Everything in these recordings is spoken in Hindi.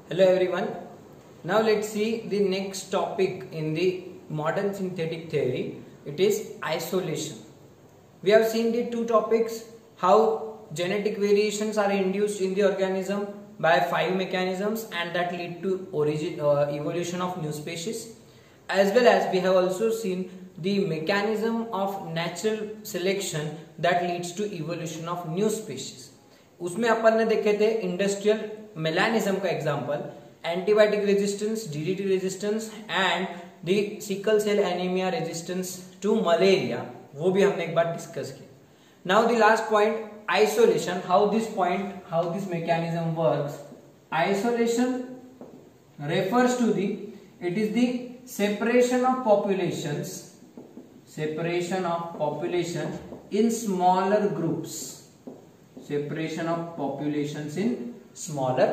Hello everyone. Now let's see the next topic in the modern synthetic theory. It is isolation. We have seen the two topics, how genetic variations are induced in the organism by 5 mechanisms and that lead to evolution of new species, as well as we have also seen the mechanism of natural selection that leads to evolution of new species. उसमें अपन ने देखे थे इंडस्ट्रियल मेलानिज्म का example, antibiotic resistance, DDT resistance and the sickle cell anaemia resistance to malaria, वो भी हमने एक बार डिस्कस किया. Now the last point, isolation, how this mechanism works. Isolation refers to it is the separation of population in smaller groups. Separation of populations in smaller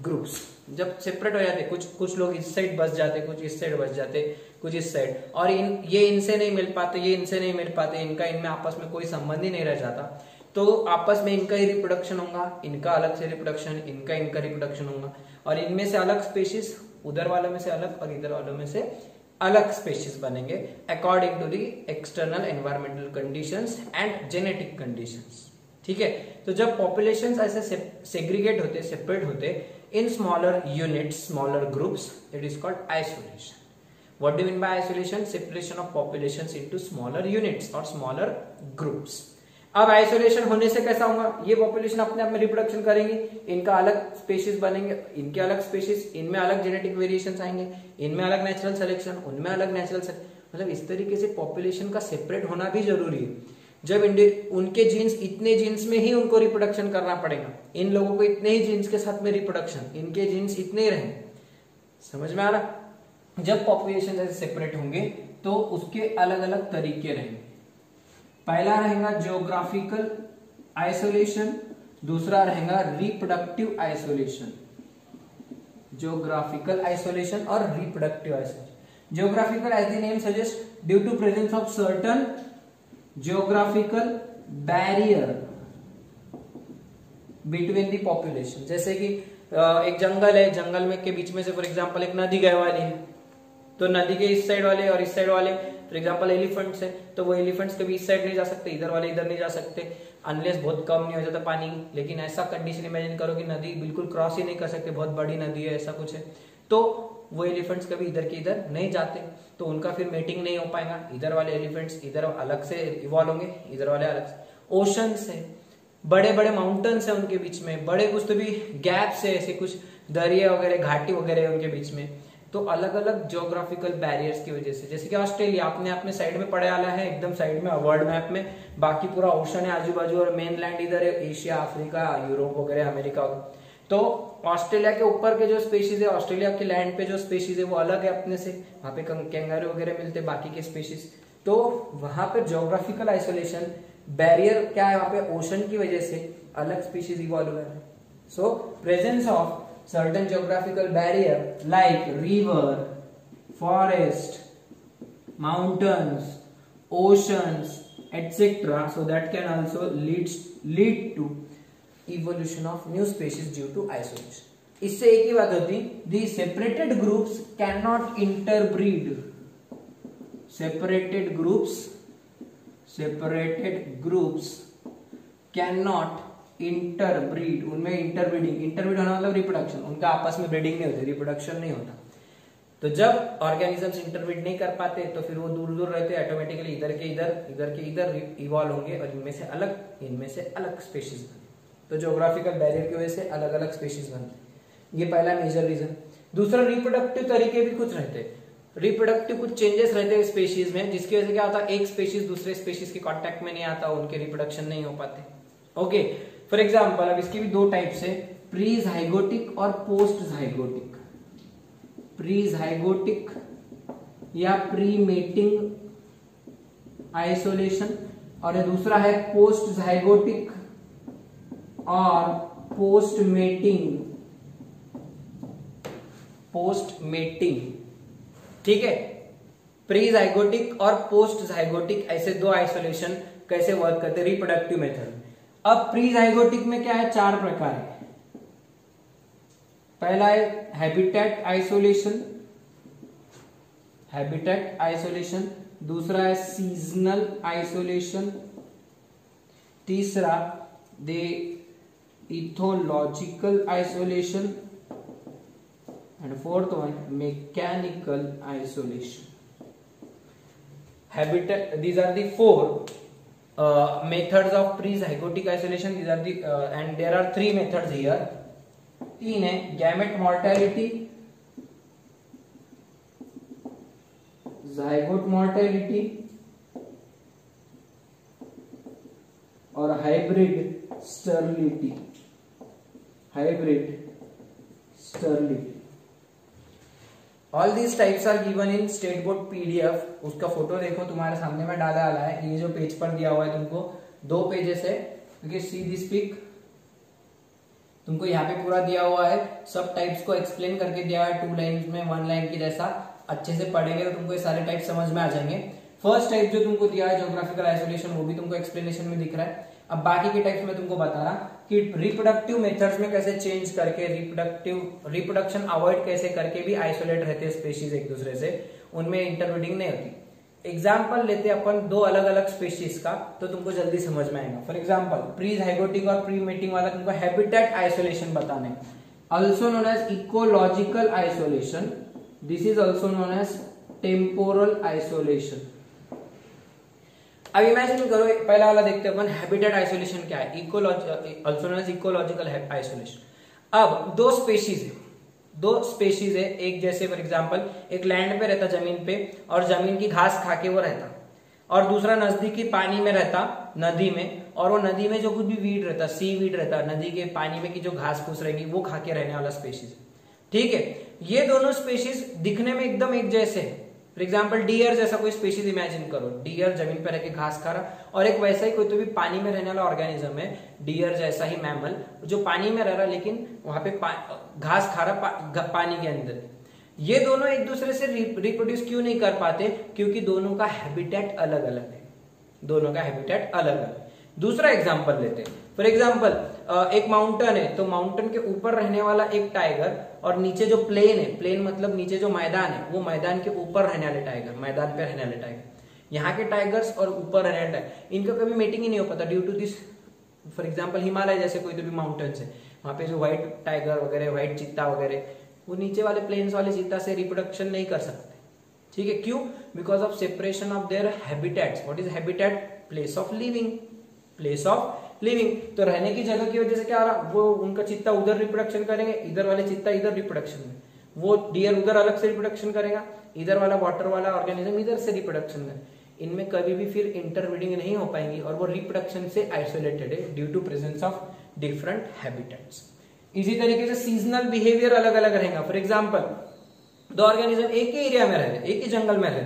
groups. जब सेपरेट हो जाते, कुछ लोग इस साइड बस जाते, कुछ इस साइड बस जाते, कुछ इस साइड, और ये इनसे नहीं मिल पाते, ये इनसे नहीं मिल पाते, इनमें आपस में कोई संबंध ही नहीं रह जाता, तो आपस में इनका ही रिप्रोडक्शन होगा, इनका अलग से रिप्रोडक्शन, इनका रिप्रोडक्शन होगा, और इनमें से अलग स्पेशीज, उधर वालों में से अलग और इधर वालों में से अलग स्पेशीज बनेंगे according to the external environmental conditions and genetic conditions. ठीक है, तो जब पॉपुलेशंस ऐसे सेग्रीगेट होते, सेपरेट होते in smaller units, smaller groups, it is called isolation. What do mean by isolation? Separation of populations into smaller units और स्मॉलर ग्रुप्स. अब आइसोलेशन होने से कैसा होगा? ये पॉपुलेशन अपने आप में रिप्रोडक्शन करेंगे, इनका अलग स्पेशीज बनेंगे, इनके अलग स्पेशीज, इनमें अलग जेनेटिक वेरिएशंस आएंगे, इनमें अलग नेचुरल सिलेक्शन, उनमें अलग नेचुरल सिलेक्शन. मतलब इस तरीके से पॉपुलेशन का सेपरेट होना भी जरूरी है. जब उनके जीन्स, इतने जीन्स में ही उनको रिप्रोडक्शन करना पड़ेगा, इन लोगों को इतने ही जीन्स के साथ में रिप्रोडक्शन, इनके जीन्स इतने ही रहेंगे. समझ में आ रहा? जब पॉपुलेशन ऐसे सेपरेट होंगे तो उसके अलग अलग तरीके रहेंगे. पहला रहेगा जियोग्राफिकल आइसोलेशन, दूसरा रहेगा रिप्रोडक्टिव आइसोलेशन. जियोग्राफिकल आइसोलेशन और reproductive isolation. Geographical, as the name suggest, due to presence of certain geographical barrier between the population. जैसे कि एक जंगल है, जंगल में के बीच में से फॉर एग्जांपल एक नदी गए वाली है, तो नदी के इस साइड वाले और इस साइड वाले, फॉर एग्जांपल एलिफेंट्स है, तो वो एलिफेंट्स कभी इस साइड नहीं जा सकते, इधर वाले इधर नहीं जा सकते, अनलेस बहुत कम नहीं हो जाता पानी. लेकिन ऐसा कंडीशन इमेजिन करो कि नदी बिल्कुल क्रॉस ही नहीं कर सकते, बहुत बड़ी नदी है, ऐसा कुछ है, तो वो एलिफेंट्स कभी इधर के इधर नहीं जाते, तो उनका फिर मेटिंग नहीं हो पाएगा. इधर वाले एलिफेंट्स इधर अलग से इवॉल्व होंगे, इधर वाले अलग से. ओशंस है, बड़े बड़े माउंटेन्स है उनके बीच में, बड़े कुछ तो भी गैप्स है, ऐसे कुछ दरिया वगैरह, घाटी वगैरह है उनके बीच में, तो अलग अलग जियोग्राफिकल बैरियर्स की वजह से. जैसे कि ऑस्ट्रेलिया अपने आप में साइड में पड़े वाला है, एकदम साइड में वर्ल्ड मैप में, बाकी पूरा ओशन है आजू बाजू, और मेन लैंड इधर है, एशिया, अफ्रीका, यूरोप वगैरह, अमेरिका. तो ऑस्ट्रेलिया के ऊपर के जो स्पेशीज है, ऑस्ट्रेलिया के लैंड पे जो स्पेशीज है वो अलग है अपने से, वहां पे कैंगारू वगैरह मिलते हैं, बाकी के स्पेशीज. तो वहां पे जियोग्राफिकल आइसोलेशन बैरियर क्या है, वहां पे ओशन की वजह से अलग स्पीशीज इवॉल्व हुए हैं. So presence of certain geographical barrier like river, forest, mountains, oceans etcetera, so that can also lead to evolution of new species due to isolation. इससे एक ही बात होती, the separated groups cannot interbreed. Separated groups cannot interbreed. उनमें interbreed होना मतलब रिप्रोडक्शन, उनका आपस में ब्रीडिंग नहीं होती, रिप्रोडक्शन नहीं होता. तो जब ऑर्गेनिजम्स इंटरब्रीड नहीं कर पाते तो फिर वो दूर दूर रहते, ऑटोमेटिकली इधर के इधर इवॉल्व होंगे, और इनमें से अलग स्पेशीज बने. तो ज्योग्राफिकल बैरियर की वजह से अलग अलग स्पेशीज बनते. ये पहला मेजर रीजन. दूसरा, रिप्रोडक्टिव तरीके भी कुछ रहते हैं, रिप्रोडक्टिव कुछ चेंजेस रहते हैं स्पेशीज में, जिसकी वजह से क्या होता है, एक स्पेशीज दूसरे स्पेशीज के कांटेक्ट में नहीं आता, उनके रिप्रोडक्शन नहीं हो पाते. ओके, फॉर एग्जांपल अब इसकी भी दो टाइप्स है, प्री जाइगोटिक और पोस्ट जाइगोटिक. प्री जाइगोटिक या प्री मेटिंग आइसोलेशन, और दूसरा है पोस्ट जाइगोटिक और पोस्ट मेटिंग. ठीक है, प्री जाइगोटिक और पोस्ट जाइगोटिक, ऐसे दो आइसोलेशन कैसे वर्क करते हैं रिप्रोडक्टिव मेथड. अब प्री जाइगोटिक में क्या है, 4 प्रकार है. पहला है हैबिटेट आइसोलेशन, हैबिटेट आइसोलेशन। दूसरा है सीजनल आइसोलेशन। तीसरा the ethological isolation and fourth one mechanical isolation. Habitat, these are the four methods of pre-zygotic isolation. These are the and there are three methods here. तीन है गैमेट मोर्टेलिटी, ज़ाइगोट मोर्टेलिटी और hybrid sterility, hybrid sterility. All these types are given in state board PDF. उसका फोटो देखो तुम्हारे सामने में डाला है, ये जो पेज पर दिया हुआ है तुमको 2 पेजेस है, क्योंकि सी दिस पिक तुमको यहाँ पे पूरा दिया हुआ है, सब टाइप्स को एक्सप्लेन करके दिया है 2 लाइन्स में 1 लाइन की जैसा। अच्छे से पढ़ेंगे तो तुमको ये सारे टाइप समझ में आ जाएंगे। फर्स्ट टाइप जो तुमको दिया है ज्योग्राफिकल आइसोलेशन, वो भी तुमको एक्सप्लेनेशन में दिख रहा है। अब बाकी के टाइप्स में तुमको बता रहा कि रिप्रोडक्टिव मेथड्स में कैसे चेंज करके रिप्रोडक्शन अवॉइड कैसे करके भी आइसोलेट रहते हैं स्पेशीज एक दूसरे से, उनमें इंटरब्रीडिंग नहीं होती। एग्जाम्पल लेते अपन 2 अलग अलग स्पेशीज का, तो तुमको जल्दी समझ में आएगा। फॉर एग्जाम्पल प्री ज़ाइगोटिक और प्री मेटिंग वाला तुमको हैबिटेट आइसोलेशन बताने, also known as ecological isolation, this is also known as temporal isolation. अब इमेजिन करो, पहला वाला देखते हैं अपन हैबिटेट आइसोलेशन क्या है, also known as ecological isolation. अब 2 स्पेशीज है, एक जैसे फॉर एग्जांपल एक लैंड पे रहता जमीन पे और जमीन की घास खा के वो रहता, और दूसरा नजदीकी पानी में रहता नदी में, और वो नदी में जो कुछ भी वीड रहता, सी वीड रहता, नदी के पानी में की जो घास फूस रहेगी वो खा के रहने वाला स्पेशीज। ठीक है, ये दोनों स्पेशीज दिखने में एकदम एक जैसे है। फॉर एग्जाम्पल डियर जैसा कोई स्पेशीज इमेजिन करो, डियर जमीन पर रह के घास खा रहा, और एक वैसा ही कोई तो भी पानी में रहने वाला ऑर्गेनिज्म है, डियर जैसा ही मैमल जो पानी में रह रहा लेकिन वहां पे घास खा रहा पानी के अंदर। ये दोनों एक दूसरे से रिप्रोड्यूस क्यों नहीं कर पाते? क्योंकि दोनों का हैबिटेट अलग अलग है, दोनों का हैबिटेट अलग अलग। दूसरा एग्जाम्पल लेते हैं, फॉर एग्जाम्पल एक माउंटेन है, तो माउंटेन के ऊपर रहने वाला एक टाइगर और नीचे जो प्लेन है, प्लेन मतलब नीचे जो मैदान है, वो मैदान के ऊपर रहने वाले टाइगर, मैदान पे रहने वाले टाइगर। यहाँ के टाइगर्स और ऊपर रहने वाले टाइगर, इनका कभी मीटिंग ही नहीं हो पाता due to this. For example Himalaya जैसे कोई तो भी माउंटेन्स है, वहां पे जो व्हाइट टाइगर वगैरह, व्हाइट चीता वगैरह, वो नीचे वाले प्लेन्स वाले चीता से रिप्रोडक्शन नहीं कर सकते। ठीक है, क्यों? Because of separation of their habitats. What is habitat? Place of living, place of living. तो रहने की जगह की वजह से क्या आ रहा, वो उनका चित्ता उधर रिप्रोडक्शन करेंगे, इधर वाले चित्ता इधर रिप्रोडक्शन में, वो डियर उधर अलग से रिप्रोडक्शन करेगा, इधर वाला वाटर वाला ऑर्गेनिज्म इधर से रिप्रोडक्शन करेगा। इनमें कभी भी फिर इंटरब्रीडिंग नहीं हो पाएंगी और वो रिप्रोडक्शन से आइसोलेटेड है due to presence of different habitats. इसी तरीके से सीजनल बिहेवियर अलग अलग रहेगा। फॉर एग्जाम्पल 2 ऑर्गेनिज्म एक ही एरिया में रह रहे, एक ही जंगल में रह रहे,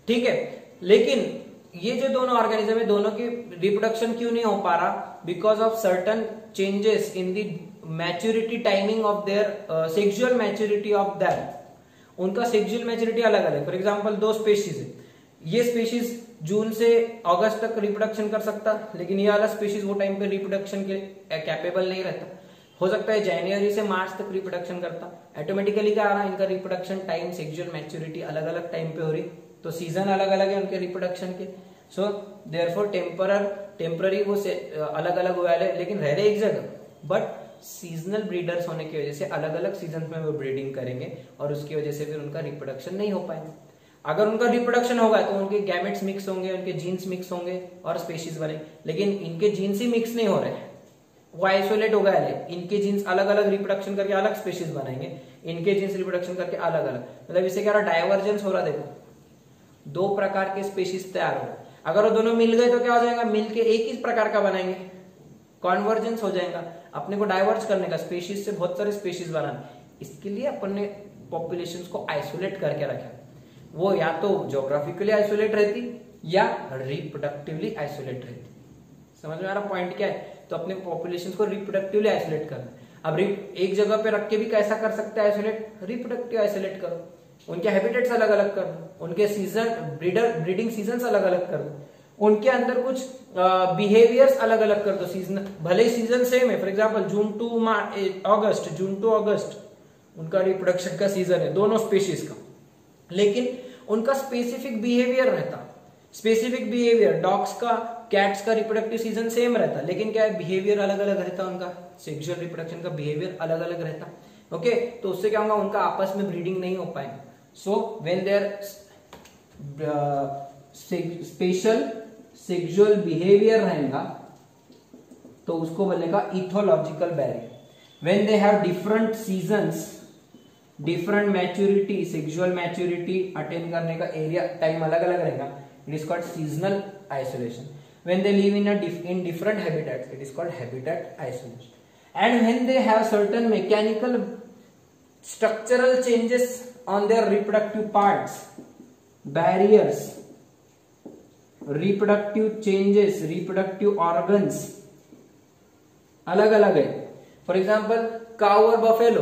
ठीक है, लेकिन ये जो दोनों ऑर्गेनिज्म है, दोनों की रिप्रोडक्शन क्यों नहीं हो पा रहा? Because of certain changes in the maturity timing of their sexual maturity of that. उनका सेक्सुअल मैच्योरिटी अलग अलग है। फॉर एग्जांपल 2 स्पेशीज है, ये स्पेशीज जून से अगस्त तक रिप्रोडक्शन कर सकता, लेकिन ये वाला स्पेशीज वो टाइम पे रिप्रोडक्शन के कैपेबल नहीं रहता। हो सकता है जनवरी से मार्च तक रिप्रोडक्शन करता। ऑटोमेटिकली क्या आ रहा है, इनका रिप्रोडक्शन टाइम, सेक्सुअल मैच्योरिटी अलग अलग टाइम पे हो रही, तो सीजन अलग अलग है उनके रिप्रोडक्शन के। सो देयरफॉर टेम्पररी वो से अलग अलग हुआ है, लेकिन रह रहे एक जगह, बट सीजनल ब्रीडर्स होने की वजह से अलग अलग सीजन में वो ब्रीडिंग करेंगे और उसकी वजह से फिर उनका रिप्रोडक्शन नहीं हो पाएगा। अगर उनका रिप्रोडक्शन होगा तो उनके गैमेट्स मिक्स होंगे, उनके जीन्स मिक्स होंगे और स्पेशीज बने, लेकिन इनके जीन्स ही मिक्स नहीं हो रहे हैं, वो आइसोलेट हो गया है। इनके जीन्स अलग अलग रिप्रोडक्शन करके अलग स्पेशीज बनाएंगे, इनके जीन्स रिप्रोडक्शन करके अलग अलग, मतलब इससे क्या रहा, डाइवर्जेंस हो रहा। देखो 2 प्रकार के स्पेशीज तैयार हो रहे, अगर वो दोनों मिल गए तो क्या हो जाएगा, मिलके एक ही प्रकार का बनाएंगे, कॉन्वर्जेंस हो जाएगा। अपने को डाइवर्ज करने का, स्पेशीज से बहुत सारे स्पेशीज बनाना, इसके लिए अपन ने पॉपुलेशंस को आइसोलेट करके रखा। वो या तो ज्योग्राफिकली आइसोलेट रहती या रिप्रोडक्टिवली आइसोलेट रहती। समझ में आ रहा पॉइंट क्या है? तो अपने पॉपुलेशंस को रिप्रोडक्टिवली आइसोलेट करना। अब एक जगह पे रख के भी कैसा कर सकते हैं आइसोलेट? रिप्रोडक्टिव आइसोलेट करो, उनके हैबिटेट्स अलग अलग कर दो, उनके सीजन ब्रीडिंग सीजन अलग अलग कर दो, उनके अंदर कुछ बिहेवियर्स अलग अलग कर दो। सीजन भले ही सीजन सेम है, for example June to August, June to August, उनका रिप्रोडक्शन का सीजन है दोनों स्पीशीज का, लेकिन उनका स्पेसिफिक बिहेवियर रहता। स्पेसिफिक बिहेवियर डॉग्स का कैट्स का रिप्रोडक्टिव सीजन सेम रहता, लेकिन क्या है बिहेवियर अलग अलग रहता, उनका सेक्सुअल रिप्रोडक्शन का बिहेवियर अलग अलग रहता। ओके, तो उससे क्या होगा, उनका आपस में ब्रीडिंग नहीं हो पाएगा। So when their special sexual behaviour रहेगा तो उसको बोलेगा ethological barrier. When they have different seasons, different maturity, sexual maturity attain करने का एरिया टाइम अलग अलग रहेगा, it is called seasonal isolation. When they live in different habitats, it is called habitat isolation. And when they have certain mechanical structural changes on their reproductive parts, barriers, reproductive changes, reproductive organs अलग अलग है। फॉर एग्जाम्पल काऊ और बफेलो,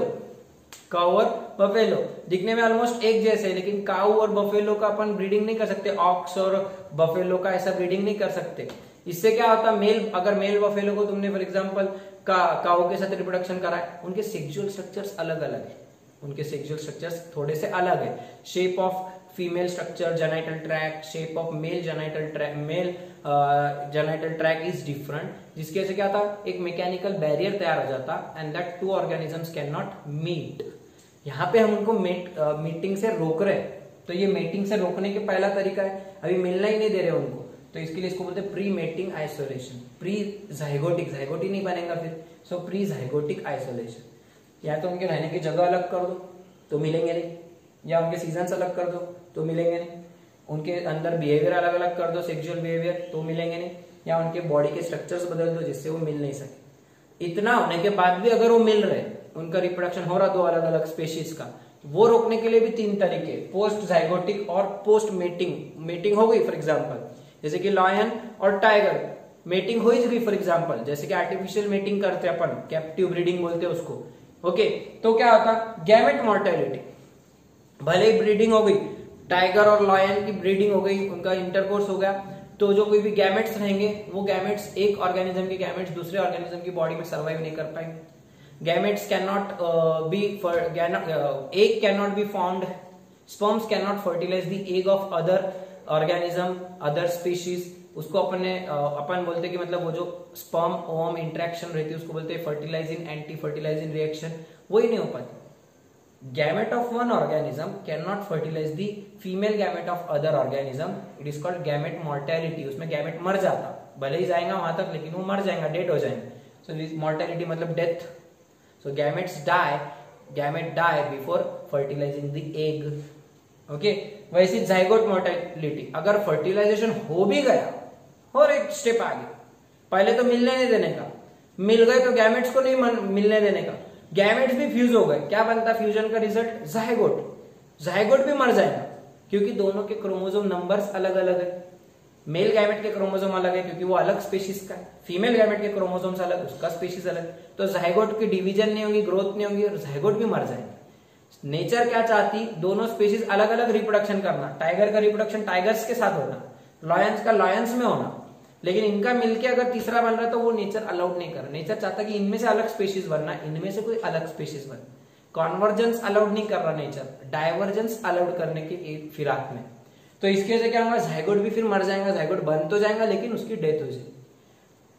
काऊ और बफेलो दिखने में ऑलमोस्ट एक जैसे है, लेकिन काऊ और बफेलो का अपन ब्रीडिंग नहीं कर सकते, ऑक्स और बफेलो का ऐसा ब्रीडिंग नहीं कर सकते। इससे क्या होता, मेल, अगर मेल बफेलो को तुमने फॉर एग्जाम्पल काऊ के साथ रिप्रोडक्शन कराए, उनके सेक्सुअल स्ट्रक्चर्स अलग अलग है, उनके सेक्सुअल स्ट्रक्चर्स थोड़े से अलग है। Shape of female structure, genital tract, shape of male genital tract, mail genital tract is different, जिसकी वजह से क्या था, एक मैकेनिकल बैरियर तैयार हो जाता and that two organisms can not meet. यहाँ पे हम उनको मीटिंग से रोक रहे हैं, तो ये मीटिंग से रोकने के पहला तरीका है, अभी मिलना ही नहीं दे रहे उनको, तो इसके लिए इसको बोलते हैं pre mating isolation. Pre zygotic, जाइगोटी नहीं बनेगा फिर, सो प्री जाइगोटिक आइसोलेशन। या तो उनके रहने की जगह अलग कर दो तो मिलेंगे नहीं, या उनके सीजन्स अलग कर दो तो मिलेंगे नहीं, उनके अंदर बिहेवियर अलग अलग कर दो, सेक्सुअल बिहेवियर, तो मिलेंगे नहीं, या उनके बॉडी के स्ट्रक्चर्स बदल दो जिससे वो मिल नहीं सके। इतना होने के बाद भी अगर वो मिल रहे, उनका रिप्रोडक्शन हो रहा दो अलग अलग स्पेशीज का, वो रोकने के लिए भी तीन तरीके, पोस्ट जाइगोटिक और पोस्ट मेटिंग। मेटिंग हो गई फॉर एग्जाम्पल, जैसे कि लायन और टाइगर, मेटिंग हो ही गई फॉर एग्जाम्पल, जैसे कि आर्टिफिशियल मेटिंग करते हैं अपन, कैप्टिव ब्रीडिंग बोलते हैं उसको। ओके, तो क्या होता, गैमेट मोर्टेलिटी, भले ही ब्रीडिंग हो गई, टाइगर और लायन की ब्रीडिंग हो गई, उनका इंटरकोर्स हो गया, तो जो कोई भी गैमेट्स रहेंगे वो गैमेट्स, एक ऑर्गेनिज्म के गैमेट्स दूसरे ऑर्गेनिज्म की बॉडी में सर्वाइव नहीं कर पाएंगे। Gametes can not be, egg can not be found, sperms can not fertilize the egg of other organism, other species. उसको अपन बोलते कि मतलब वो जो स्पर्म ओवम इंटरेक्शन रहती है उसको बोलते हैं फर्टिलाइजिंग एंटी फर्टिलाइजिंग रिएक्शन, वही नहीं हो पाती। Gamete of one organism cannot fertilize the female gamete of other organism. It is called gamete mortality. उसमें गैमेट मर जाता, भले ही जाएगा वहां तक लेकिन वो मर जाएगा, डेड हो जाएंगे। So mortality मतलब death. So gametes die, gamete die before fertilizing the egg. Okay, वैसे जाइगोट मोर्टेलिटी, अगर फर्टिलाइजेशन हो भी गया और एक स्टेप आगे, पहले तो मिलने नहीं देने का, मिल गए तो गैमेट्स को नहीं मिलने देने का, गैमेट्स भी फ्यूज हो गए, क्या बनता फ्यूजन का रिजल्ट, जाइगोट। जाइगोट भी मर जाएगा क्योंकि दोनों के क्रोमोसोम नंबर्स अलग अलग है। मेल गैमेट के क्रोमोसोम अलग है क्योंकि वो अलग स्पीशीज का है, फीमेल गैमेट के क्रोमोसोम्स अलग, उसका स्पीशीज अलग, तो जाइगोट की डिवीजन नहीं होगी, ग्रोथ नहीं होगी और जाइगोट भी मर जाएंगे। नेचर क्या चाहती, दोनों स्पीशीज अलग अलग रिप्रोडक्शन करना, टाइगर का रिप्रोडक्शन टाइगर्स के साथ होना, लॉयंस का लॉयंस में होना, लेकिन इनका मिलके अगर तीसरा बन रहा है तो वो नेचर अलाउड नहीं कर रहा। नेचर चाहता कि इनमें से अलग स्पीशीज बनना, इनमें से कोई अलग स्पीशीज बनना। कॉन्वर्जेंस अलाउड नहीं कर रहा नेचर, डाइवर्जेंस अलाउड करने के एक फिराक में। तो इसके वजह क्या होगा, जाइगोट भी फिर मर जाएगा, जाइगोट बन तो जाएगा लेकिन उसकी डेथ हो जाएगी।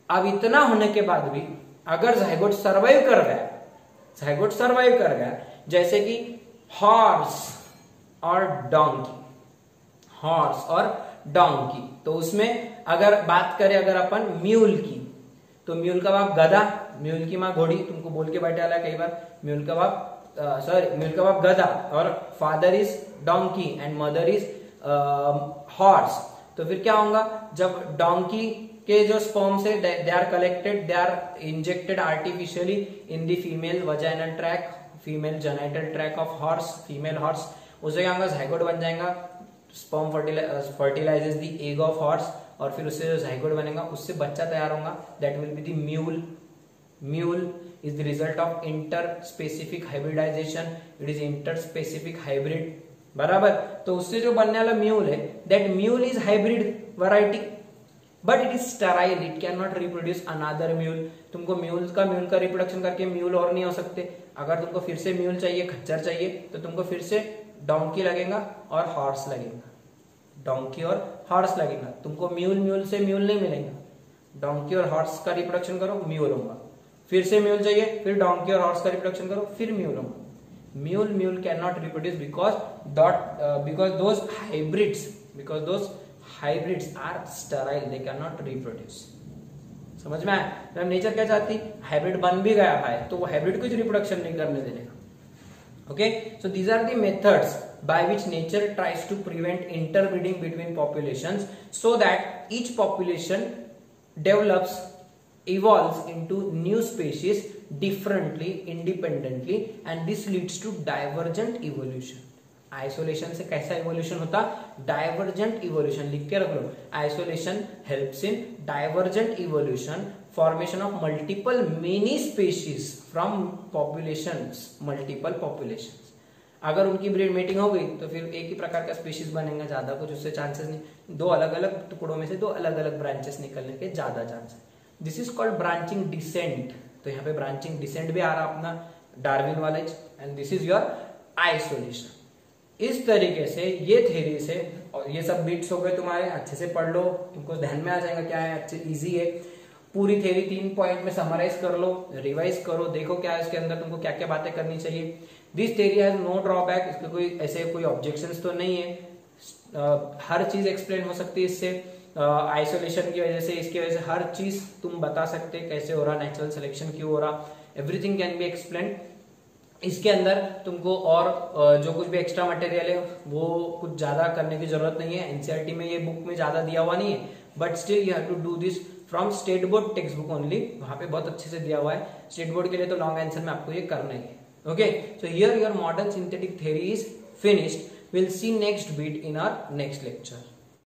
अब इतना होने के बाद भी अगर जाइगोट सर्वाइव कर गया, जाइगोट सर्वाइव कर गया, जैसे कि हॉर्स और डोंकी, हॉर्स और डोंकी, तो उसमें अगर बात करें अगर अपन म्यूल की, तो म्यूल का बाप गधा, म्यूल की माँ घोड़ी, तुमको बोल के बैठा है कई बार, म्यूल का बाप म्यूल का बाप गधा और father is donkey and mother is horse. तो फिर क्या होगा, जब डोंकी के जो स्पर्म्स है they are collected, they are injected artificially in the female vaginal tract, female genital tract of horse, female horse, उससे क्या होगा, जाइगोट बन जाएगा, sperm fertilizes the egg of horse, और फिर उससे जो जाइगोट बनेगा उससे बच्चा तैयार होगा, that will be the mule. Mule is the result of interspecific hybridization, it is interspecific hybrid, बराबर। तो उससे जो बनने वाला म्यूल है, that mule is hybrid variety but it is sterile, it can not reproduce another mule. तुमको म्यूल का रिप्रोडक्शन करके म्यूल और नहीं हो सकते, अगर तुमको फिर से म्यूल चाहिए, खच्चर चाहिए, तो तुमको फिर से डोंकी लगेगा और हॉर्स लगेगा, डोंकी और हॉर्स लगेगा। तुमको म्यूल से म्यूल नहीं मिलेगा। डोंकी और हॉर्स का रिप्रोडक्शन करो, म्यूल होगा। फिर से म्यूल चाहिए, फिर डोंकी और हॉर्स का रिप्रोडक्शन करो, फिर म्यूल होगा। Mule cannot reproduce because those hybrids are sterile, they cannot reproduce। समझ में आया? तो नेचर क्या चाहती, हाइब्रिड बन भी गया भाई तो वो हाइब्रिड को रिप्रोडक्शन नहीं करने देने का। Okay, so these are the methods by which nature tries to prevent interbreeding between populations so that each population evolves into new species differently, independently, and this leads to divergent evolution। Isolation से कैसा इवोल्यूशन होता, डाइवर्जेंट इवोल्यूशन। लिख के रख लो, isolation helps in divergent evolution, formation of multiple many species from populations, multiple populations. अगर उनकी ब्रीड मीटिंग हो गई तो फिर एक ही प्रकार का स्पीशीज बनेगा, ज्यादा कुछ उससे चांसेस नहीं। दो अलग अलग टुकड़ों में से दो अलग अलग ब्रांचेस निकलने के ज्यादा चांस है। This is called branching descent. तो यहाँ पे ब्रांचिंग डिसेंट भी आ रहा अपना डार्विन वाला, and this is your isolation. इस तरीके से ये थ्योरी से, और ये सब बिट्स हो गए तुम्हारे, अच्छे से पढ़ लो, तुमको ध्यान में आ जाएगा क्या है, अच्छे इजी है। पूरी थ्योरी 3 पॉइंट में समराइज कर लो, रिवाइज करो, देखो क्या है इसके अंदर, तुमको क्या क्या बातें करनी चाहिए। This theory has no drawback, इसके कोई ऐसे कोई ऑब्जेक्शंस तो नहीं है। हर चीज एक्सप्लेन हो सकती है इससे, आइसोलेशन की वजह से, इसकी वजह से हर चीज तुम बता सकते कैसे हो रहा, नेचुरल सिलेक्शन क्यों हो रहा, एवरीथिंग कैन बी एक्सप्लेन। इसके अंदर तुमको और जो कुछ भी एक्स्ट्रा मटेरियल है वो कुछ ज्यादा करने की जरूरत नहीं है। एनसीईआरटी में ये बुक में ज्यादा दिया हुआ नहीं है, but still you have to do this from state board textbook only. वहां पे बहुत अच्छे से दिया हुआ है। स्टेट बोर्ड के लिए तो लॉन्ग आंसर में आपको ये करना है। Okay, so here your modern synthetic theory is finished. Will see next beat in our next lecture.